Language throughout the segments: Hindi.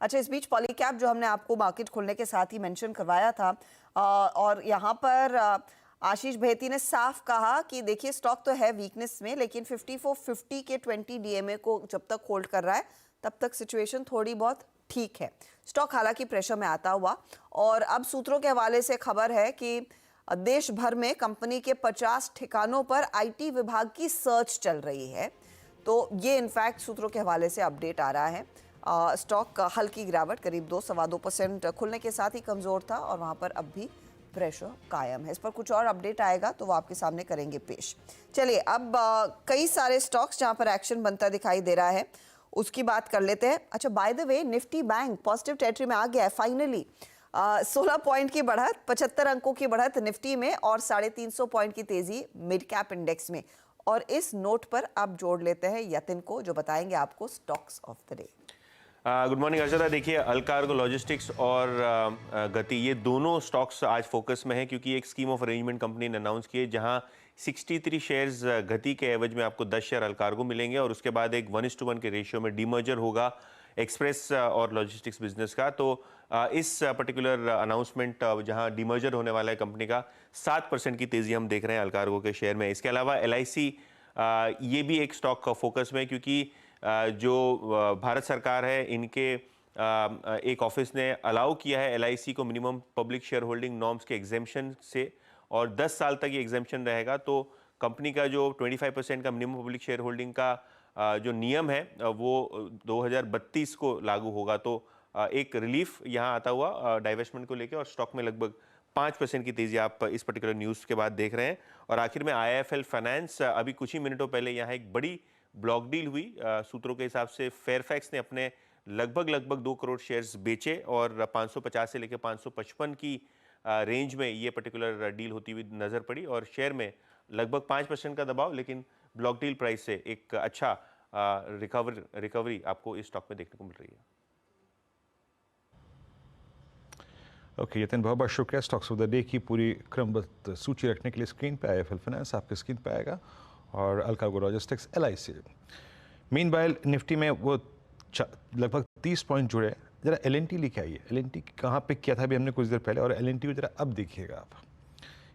अच्छा, इस बीच पॉलीकैब जो हमने आपको मार्केट खुलने के साथ ही मेंशन करवाया था, और यहाँ पर आशीष भेती ने साफ कहा कि देखिए स्टॉक तो है वीकनेस में, लेकिन 5450 के 20 डीएमए को जब तक होल्ड कर रहा है तब तक सिचुएशन थोड़ी बहुत ठीक है। स्टॉक हालांकि प्रेशर में आता हुआ, और अब सूत्रों के हवाले से खबर है कि देश भर में कंपनी के 50 ठिकानों पर आईटी विभाग की सर्च चल रही है। तो ये इनफैक्ट सूत्रों के हवाले से अपडेट आ रहा है। स्टॉक हल्की गिरावट करीब 2-2.25% खुलने के साथ ही कमजोर था, और वहां पर अब भी प्रेशर कायम है। इस पर कुछ और अपडेट आएगा तो वो आपके सामने करेंगे पेश। चलिए, अब कई सारे स्टॉक्स जहां पर एक्शन बनता दिखाई दे रहा है उसकी बात कर लेते हैं। अच्छा, by the way, Nifty bank positive territory में आ गया है फाइनली। 16 पॉइंट की बढ़त, 75 अंकों की बढ़त निफ्टी में, और 350 पॉइंट की तेजी मिड कैप इंडेक्स में। और इस नोट पर अब जोड़ लेते हैं यतिन को, जो बताएंगे आपको stocks of the day. Good morning Arshada. देखिए, अलकार्गो लॉजिस्टिक्स और गति, ये दोनों स्टॉक्स आज फोकस में हैं, क्योंकि एक स्कीम ऑफ अरेंजमेंट कंपनी ने अनाउंस की है, जहां 63 शेयर्स गति के एवज में आपको 10 शेयर अलकार्गो मिलेंगे, और उसके बाद एक 1:1 के रेशियो में डीमर्जर होगा एक्सप्रेस और लॉजिस्टिक्स बिजनेस का। तो इस पर्टिकुलर अनाउंसमेंट, जहां डीमर्जर होने वाला है कंपनी का, 7% की तेजी हम देख रहे हैं अलकार्गो के शेयर में। इसके अलावा LIC, ये भी एक स्टॉक का फोकस में, क्योंकि जो भारत सरकार है, इनके एक ऑफिस ने अलाउ किया है LIC को minimum public share holding norms के एग्जेम्पशन से, और 10 साल तक ये एग्जेम्पशन रहेगा। तो कंपनी का जो 25% का मिनिमम पब्लिक शेयर होल्डिंग का जो नियम है वो 2032 को लागू होगा। तो एक रिलीफ यहाँ आता हुआ डाइवेस्टमेंट को लेकर, और स्टॉक में लगभग 5% की तेजी आप इस पर्टिकुलर न्यूज़ के बाद देख रहे हैं। और आखिर में IIFL फाइनेंस, अभी कुछ ही मिनटों पहले यहाँ एक बड़ी ब्लॉक डील हुई। सूत्रों के हिसाब से फेयरफैक्स ने अपने लगभग 2 करोड़ शेयर्स बेचे, और 550 से लेकर 555 की रेंज में ये पर्टिकुलर डील होती हुई नजर पड़ी, और शेयर में लगभग 5% का दबाव, लेकिन ब्लॉक डील प्राइस से एक अच्छा रिकवरी आपको इस स्टॉक में देखने को मिल रही है। ओके यतिन, बहुत बहुत शुक्रिया। स्टॉक्स ऑफ द डे की पूरी क्रमबद्ध सूची रखने के लिए स्क्रीन पे IIFL फाइनेंस आपके स्क्रीन पे आएगा, और Allcargo logistics LIC। Meanwhile Nifty में वो लगभग 30 पॉइंट जुड़े। जरा LNT लेके आइए। LNT कहाँ पे किया था अभी हमने कुछ देर पहले, और LNT को जरा अब देखिएगा आप।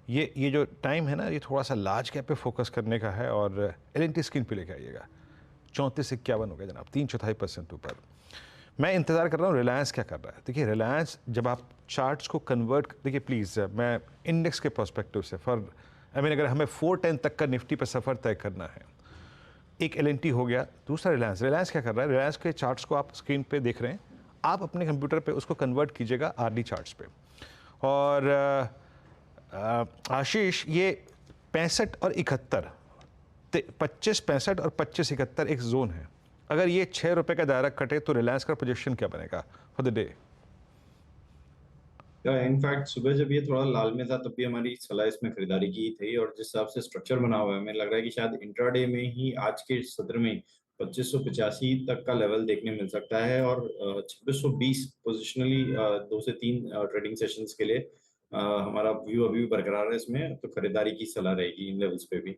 ये जो टाइम है ना, ये थोड़ा सा लार्ज कैप पे फोकस करने का है, और LNT स्क्रीन पे लेके आइएगा। 3451 हो गया जनाब, 3/4% ऊपर। मैं इंतज़ार कर रहा हूँ रिलायंस क्या कर रहा है। देखिए रिलायंस, जब आप चार्ट्स को कन्वर्ट, देखिए प्लीज़, मैं इंडेक्स के पर्सपेक्टिव से अगर हमें 410 तक का निफ्टी पर सफ़र तय करना है, एक LNT हो गया, दूसरा रिलायंस क्या कर रहा है। रिलायंस के चार्ट्स को आप स्क्रीन पे देख रहे हैं, आप अपने कंप्यूटर पे उसको कन्वर्ट कीजिएगा RD चार्ट्स पे। और आशीष, ये 65 और 71, 25 65 और 25 71 एक जोन है। अगर ये 6 रुपए का दायरा कटे तो रिलायंस का पोजीशन क्या बनेगा फॉर द डे? इनफैक्ट सुबह जब ये थोड़ा लाल में था तब भी हमारी सलाह इसमें खरीदारी की थी, और जिस हिसाब से स्ट्रक्चर बना हुआ है, हमें लग रहा है कि शायद इंट्राडे में ही आज के सत्र में 2585 तक का लेवल देखने मिल सकता है, और 2620 पोजिशनली 2 से 3 ट्रेडिंग सेशंस के लिए हमारा व्यू अभी भी बरकरार है इसमें। तो खरीदारी की सलाह रहेगी इन लेवल्स पे भी।